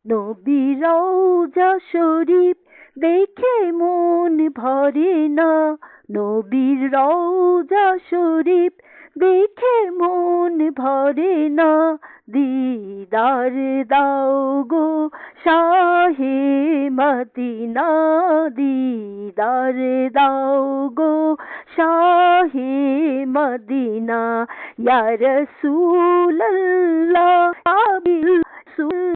নবীর রওজা শরীফ দেখে মন ভরে না, নবীর রওজা শরীফ দেখে মন ভরে না। দিদার দাও গো শাহে মদিনা, দিদার দাও গো শাহে মদিনা। ইয়া রাসূলুল্লাহ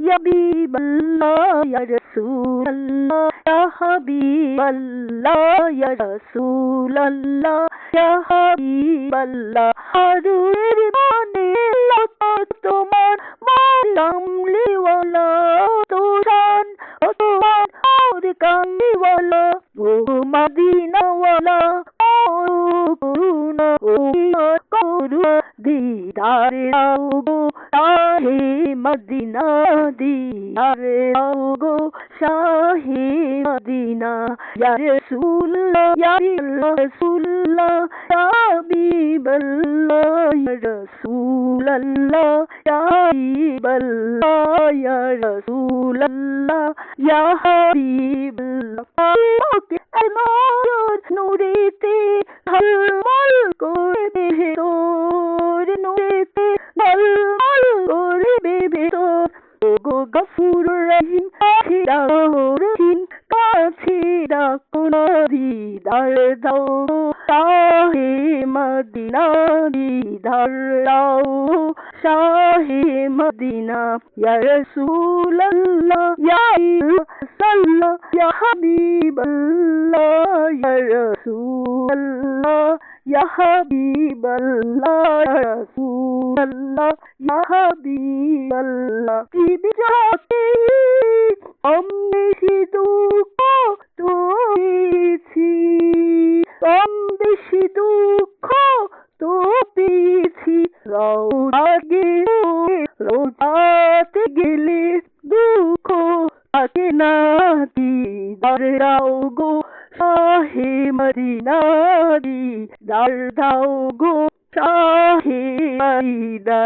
Ya Habiballah, Ya Rasulallah, Ya Habiballah, Ya Rasulallah, Ya Habiballah. Harur mane lata tomar kamliwala toshan, o tomar aur kamliwala, o Madina wala, o kuruna, o kuruna, didar dao go shahe Madina, didar dao go shahe Madina. Ya Rasulullah, Ya Rasulullah, Ya Habiballah, Ya Rasulallah, Ya Habiballah, Ya Rasulallah, Ya Habiballah. Al-Mawlud nurite ঝলমল করবে ভেতর, নূরেতে ঝলমল করবে ভেতর। ওগো গফুর রহিম কাছে ডাকো রহিম, কাছে ডাকো না। দিদার দাও গো শাহে মদিনা, দিদার দাও শাহে মদিনা। ইয়া রাসূলুল্লাহ, ইয়া রাসূলুল্লাহ, ইয়া হাবিবাল্লাহ, ইয়া রাসূলুল্লাহ, ইয়া হাবিবাল্লাহ, ইয়া রাসূলুল্লাহ, ইয়া হাবিবাল্লাহ। পৃথিবীতে কম বেশি দুঃখ তো পেয়েছি, কম বেশি দুঃখ তো পেয়েছি। রওজাতে গেলে দুঃখ থাকে না। দিদার দাও গো শাহে মদিনা, দিদার দাও গো শাহে মদিনা।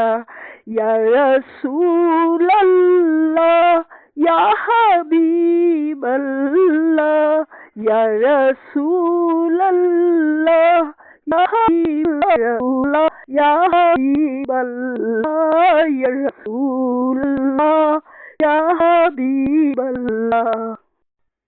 ইয়া রাসূলুল্লাহ, ইয়া হাবিবাল্লাহ, ইয়া রাসূলুল্লাহ, ইয়া হাবিবাল্লাহ, ইয়া হাবিবাল্লাহ, ইয়া রাসূলুল্লাহ, ইয়া হাবিবাল্লাহ।